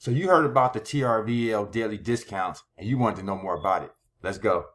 So you heard about the TRVL daily discounts and you wanted to know more about it. Let's go.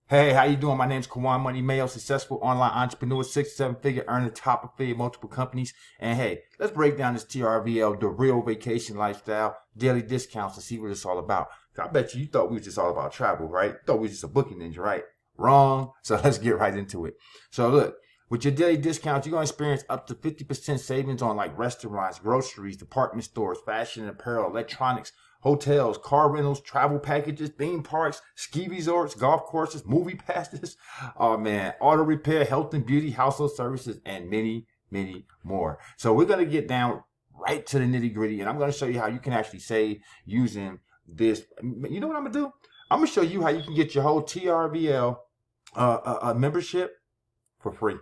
Hey, how you doing? My name's Kawan Money Mayo, successful online entrepreneur, 6-7-figure earner, top affiliate, multiple companies. And hey, let's break down this TRVL, the real vacation lifestyle, daily discounts, and see what it's all about. I bet you thought we was just all about travel, right? You thought we was just a booking ninja, right? Wrong. So let's get right into it. So look, with your daily discounts, you're going to experience up to 50% savings on like restaurants, groceries, department stores, fashion and apparel, electronics, hotels, car rentals, travel packages, theme parks, ski resorts, golf courses, movie passes, oh man, auto repair, health and beauty, household services, and many, many more. So we're going to get down right to the nitty gritty, and I'm going to show you how you can actually save using this. You know what I'm going to do? I'm going to show you how you can get your whole TRVL membership for free.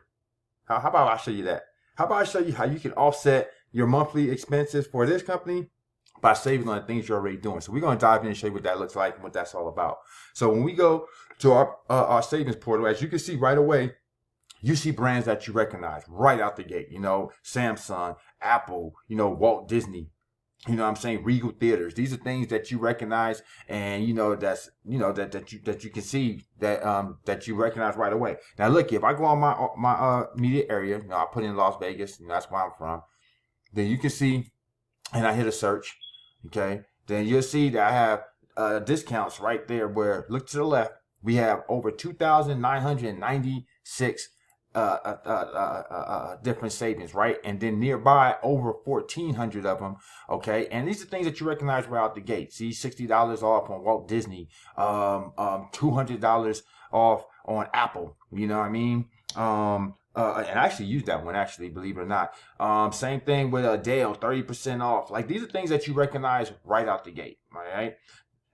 How about I show you that? How about I show you how you can offset your monthly expenses for this company by saving on the things you're already doing. So we're going to dive in and show you what that looks like and what that's all about. So when we go to our savings portal, as you can see right away, you see brands that you recognize right out the gate. You know, Samsung, Apple, you know, Walt Disney. You know what I'm saying? Regal Theaters. These are things that you recognize, and you know that you can see that you recognize right away. Now look, if I go on my immediate area, you know, I put in Las Vegas, and that's where I'm from. Then you can see, and I hit a search. Okay, then you'll see that I have discounts right there. Where look to the left, we have over 2,996 different savings, right? And then nearby, over 1,400 of them. Okay, and these are things that you recognize right out the gate. See, $60 off on Walt Disney, $200 off on Apple. You know what I mean? And I actually used that one, actually, believe it or not. Same thing with Dale, 30% off. Like, these are things that you recognize right out the gate, all right?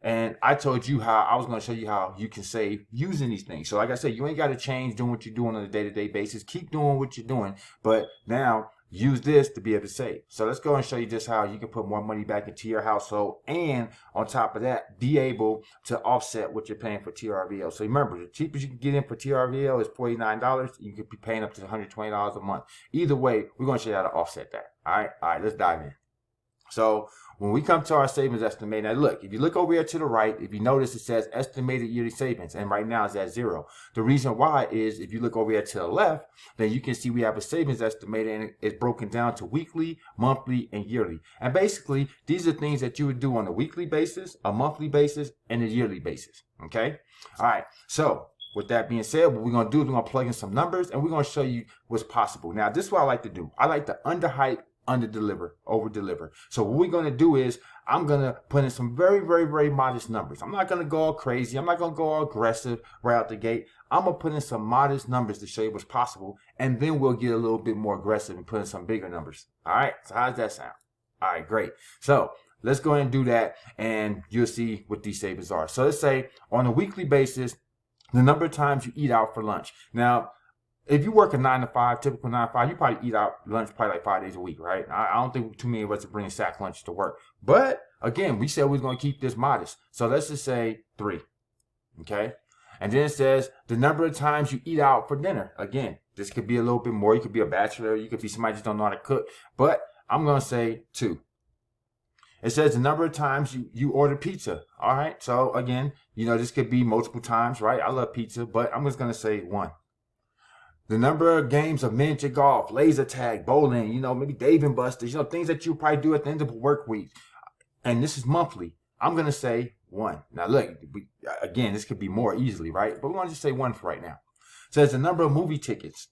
And I told you how I was going to show you how you can save using these things. So like I said, you ain't got to change doing what you're doing on a day-to-day basis. Keep doing what you're doing, but now use this to be able to save. So let's go and show you just how you can put more money back into your household, and on top of that, be able to offset what you're paying for TRVL. So remember, the cheapest you can get in for TRVL is $49. You could be paying up to $120 a month. Either way, we're going to show you how to offset that. All right, let's dive in. So when we come to our savings estimator, now look, if you look over here to the right, if you notice it says estimated yearly savings, and right now it's at 0. The reason why is if you look over here to the left, then you can see we have a savings estimator, and it's broken down to weekly, monthly, and yearly. And basically, these are things that you would do on a weekly basis, a monthly basis, and a yearly basis. Okay? All right. So with that being said, what we're going to do is we're going to plug in some numbers, and we're going to show you what's possible. Now, this is what I like to do. I like to underhype, under-deliver, over-deliver. So what we're going to do is I'm going to put in some very, very, very modest numbers. I'm not going to go all crazy. I'm not going to go all aggressive right out the gate. I'm going to put in some modest numbers to show you what's possible, and then we'll get a little bit more aggressive and put in some bigger numbers. All right? So how does that sound? All right, great. So let's go ahead and do that, and you'll see what these savings are. So let's say on a weekly basis, the number of times you eat out for lunch. Now, if you work a 9 to 5, typical 9 to 5, you probably eat out lunch probably like 5 days a week, right? I don't think too many of us are bringing sack lunch to work. But again, we said we we're going to keep this modest. So let's just say 3, okay? And then it says the number of times you eat out for dinner. Again, this could be a little bit more. You could be a bachelor. You could be somebody just don't know how to cook. But I'm going to say 2. It says the number of times you order pizza. All right? So again, you know, this could be multiple times, right? I love pizza, but I'm just going to say 1. The number of games of miniature golf, laser tag, bowling, you know, maybe Dave and Buster's, you know, things that you probably do at the end of a work week. And this is monthly. I'm going to say 1. Now, look, again, this could be more easily, right? But we're going to just say 1 for right now. So there's the number of movie tickets.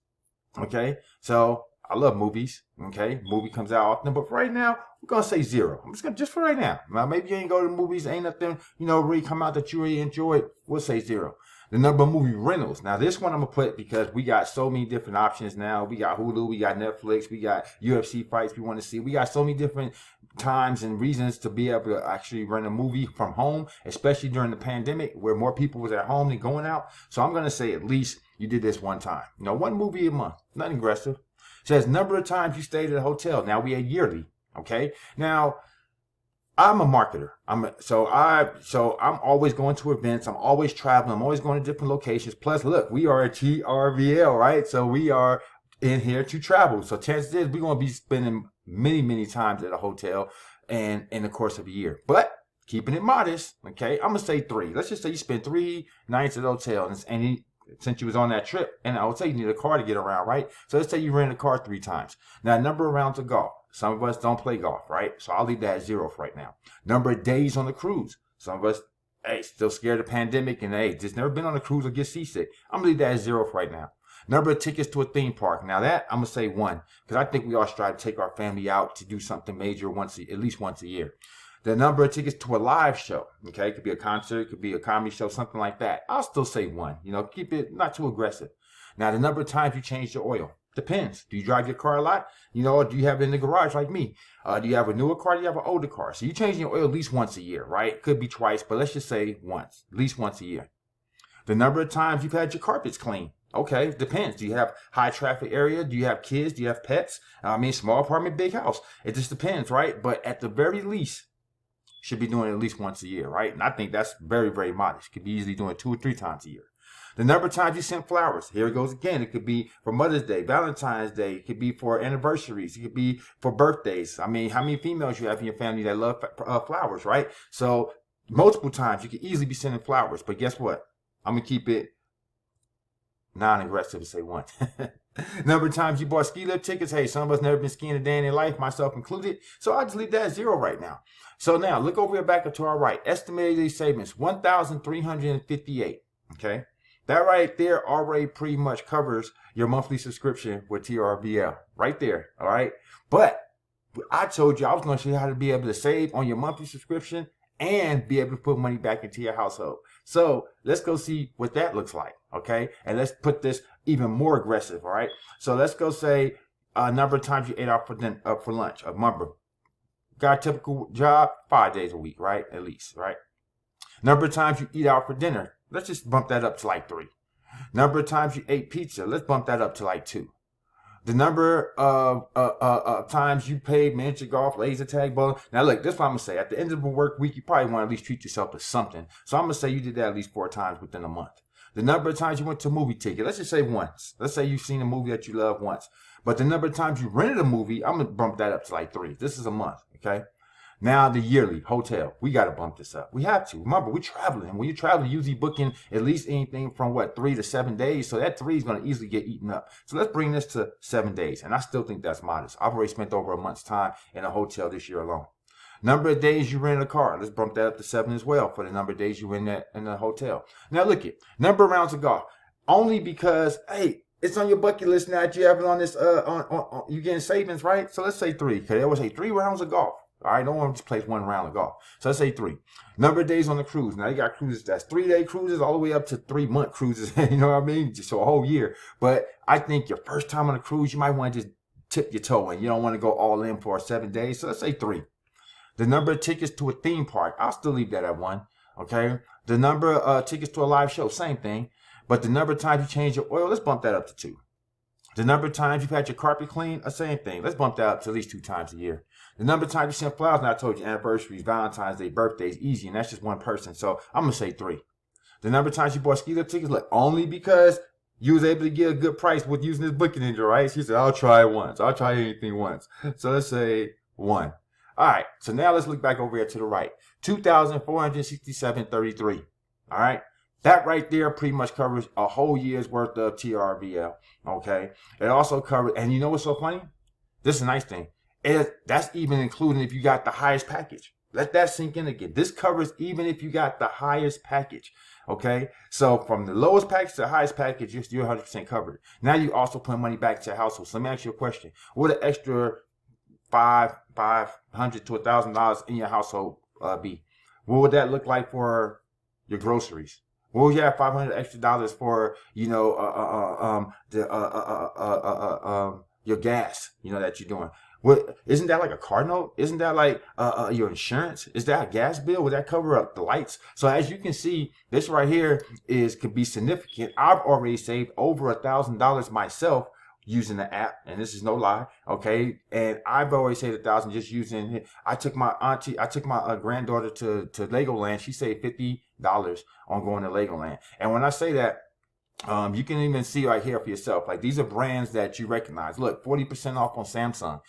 Okay? So I love movies. Okay? Movie comes out often. But for right now, we're going to say 0. I'm just going to, just for right now. Now, maybe you ain't go to the movies. Ain't nothing, you know, really come out that you really enjoyed. We'll say 0. The number of movie rentals. Now, this one I'm going to put because we got so many different options now. We got Hulu, we got Netflix, we got UFC fights we want to see. We got so many different times and reasons to be able to actually rent a movie from home, especially during the pandemic where more people was at home than going out. So I'm going to say at least you did this one time. You know, 1 movie a month. Nothing aggressive. It says number of times you stayed at a hotel. Now, we are yearly. Okay? Now, I'm a marketer. I'm always going to events. I'm always traveling. I'm always going to different locations. Plus, look, we are a TRVL, right? So we are in here to travel. So chances is we're going to be spending many, many times at a hotel and in the course of a year. But keeping it modest, okay? I'm gonna say 3. Let's just say you spend 3 nights at a hotel, since you was on that trip, and I would say you need a car to get around, right? So let's say you rent a car 3 times. Now, number of rounds of golf. Some of us don't play golf, right? So I'll leave that at 0 for right now. Number of days on the cruise. Some of us, hey, still scared of the pandemic, and hey, just never been on a cruise or get seasick. I'm gonna leave that at 0 for right now. Number of tickets to a theme park. Now that I'm gonna say 1, because I think we all strive to take our family out to do something major at least once a year. The number of tickets to a live show, okay? It could be a concert, it could be a comedy show, something like that. I'll still say 1, keep it not too aggressive. Now, the number of times you change your oil depends. Do you drive your car a lot? Or do you have it in the garage like me? Do you have a newer car? Do you have an older car? So you change your oil at least once a year, right? Could be twice, but let's just say once, at least once a year. The number of times you've had your carpets cleaned. Okay, depends. Do you have high traffic area? Do you have kids? Do you have pets? Small apartment, big house. It just depends, right? But at the very least, should be doing it at least once a year, right? And I think that's very, very modest. Could be easily doing 2 or 3 times a year. The number of times you send flowers. Here it goes again. It could be for Mother's Day, Valentine's Day. It could be for anniversaries. It could be for birthdays. How many females you have in your family that love flowers, right? So multiple times you could easily be sending flowers. But guess what? I'm going to keep it non-aggressive to say 1. Number of times you bought ski lift tickets. Hey, some of us never been skiing a day in their life, myself included. So I'll just leave that at 0 right now. So now look over here back to our right. Estimated savings, $1,358. Okay. That right there already pretty much covers your monthly subscription with TRVL. Right there. All right. But I told you I was going to show you how to be able to save on your monthly subscription and be able to put money back into your household. So let's go see what that looks like. Okay. And let's put this even more aggressive. All right. So let's go say a number of times you ate out for lunch. Remember, got a typical job, 5 days a week, right? At least, right? Number of times you eat out for dinner. Let's just bump that up to like 3. Number of times you ate pizza. Let's bump that up to like 2. The number of times you played miniature golf, laser tag, bowling. Now look, this is what I'm going to say. At the end of the work week, you probably want to at least treat yourself to something. So I'm going to say you did that at least 4 times within a month. The number of times you went to a movie ticket. Let's just say once. Let's say you've seen a movie that you love once. But the number of times you rented a movie, I'm going to bump that up to like 3. This is a month, okay? Now the yearly hotel, we got to bump this up. We have to. Remember, we're traveling. When you're traveling, usually booking at least anything from 3 to 7 days. So that 3 is going to easily get eaten up. So let's bring this to 7 days. And I still think that's modest. I've already spent over a month's time in a hotel this year alone. Number of days you rent a car. Let's bump that up to 7 as well for the number of days you in the hotel. Now look at number of rounds of golf. Only because, hey, it's on your bucket list now that you have it on this, you getting savings, right? So let's say 3. Okay, there was 3 rounds of golf. All right, no one just plays 1 round of golf. So let's say 3. Number of days on the cruise. Now you got cruises that's 3-day cruises all the way up to 3-month cruises. You know what I mean? Just so a whole year. But I think your first time on a cruise, you might want to just tip your toe in. You don't want to go all in for 7 days. So let's say 3. The number of tickets to a theme park, I'll still leave that at 1. Okay. The number of tickets to a live show, same thing. But the number of times you change your oil, let's bump that up to 2. The number of times you've had your carpet cleaned, same thing. Let's bump that up to at least 2 times a year. The number of times you send flowers, now I told you anniversaries, Valentine's Day, birthdays, easy, and that's just 1 person. So I'm going to say 3. The number of times you bought ski lift tickets, look, only because you was able to get a good price with using this booking engine, right? She said, I'll try it once. I'll try anything once. So let's say 1. All right. So now let's look back over here to the right. $2,467.33. All right. That right there pretty much covers a whole year's worth of TRVL. Okay. It also covers, and you know what's so funny? This is a nice thing. That's even including if you got the highest package. Let that sink in again. This covers even if you got the highest package. Okay. So from the lowest package to the highest package, you're 100% covered. Now you also put money back to your household. So let me ask you a question. What an extra $500 to $1,000 in your household be? What would that look like for your groceries? What would you have $500 extra dollars for? Your gas. That you're doing. What isn't that like a car note? Isn't that like your insurance? Is that a gas bill? Would that cover up the lights? So as you can see, this right here could be significant. I've already saved over $1,000 myself using the app, and this is no lie, okay? And I've always saved 1,000 just using it. I took my granddaughter to Legoland. She saved $50 on going to Legoland. And when I say that, you can even see right here for yourself. Like, these are brands that you recognize. Look, 40% off on Samsung,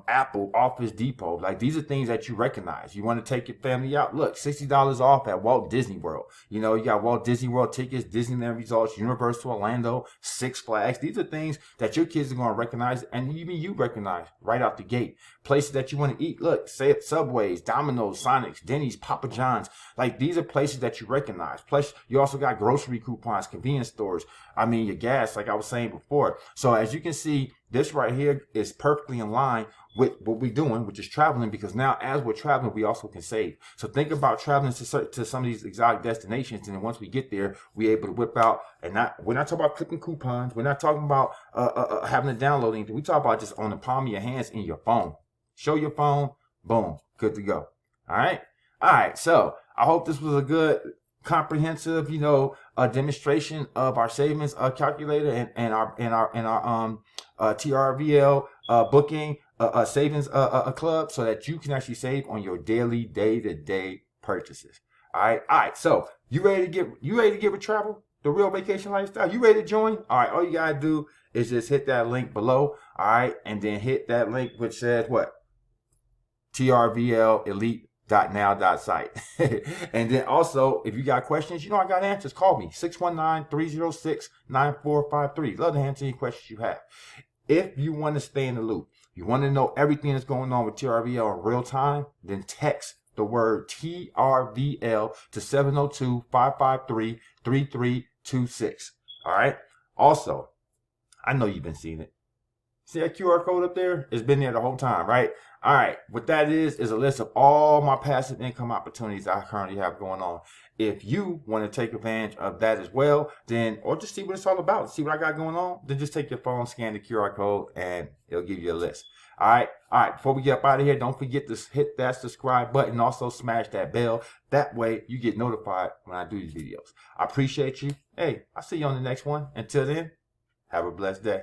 Apple, Office Depot. Like, these are things that you recognize. You want to take your family out? Look, $60 off at Walt Disney World. You got Walt Disney World tickets, Disneyland Resorts, Universal Orlando, Six Flags. These are things that your kids are going to recognize, and even you recognize right out the gate. Places that you want to eat. Look, say it, Subways, Domino's, Sonic's, Denny's, Papa John's. Like, these are places that you recognize. Plus, you also got grocery coupons, convenience stores. Your gas, like I was saying before. So as you can see, this right here is perfectly in line with what we're doing, which is traveling, because now as we're traveling, we also can save. So think about traveling to some of these exotic destinations, and then once we get there, we're able to whip out, and we're not talking about clipping coupons. We're not talking about having to download anything. We talk about just on the palm of your hands in your phone. Show your phone, boom, good to go. All right. So I hope this was a good, comprehensive, demonstration of our savings calculator and our TRVL booking savings club, so that you can actually save on your daily, day-to-day purchases. All right. So you ready to get with travel, the real vacation lifestyle? You ready to join? All right. All you gotta do is just hit that link below. All right, and then hit that link which says what? TRVL Elite.now.site. And then also, if you got questions, I got answers. Call me 619-306-9453. Love to answer any questions you have. If you want to stay in the loop, you want to know everything that's going on with TRVL in real time, then text the word TRVL to 702-553-3326. All right. Also, I know you've been seeing it. See that QR code up there? It's been there the whole time, right? All right. What that is a list of all my passive income opportunities I currently have going on. If you want to take advantage of that as well, or just see what it's all about, see what I got going on, then just take your phone, scan the QR code, and it'll give you a list. All right. Before we get up out of here, don't forget to hit that subscribe button. Also smash that bell. That way you get notified when I do these videos. I appreciate you. Hey, I'll see you on the next one. Until then, have a blessed day.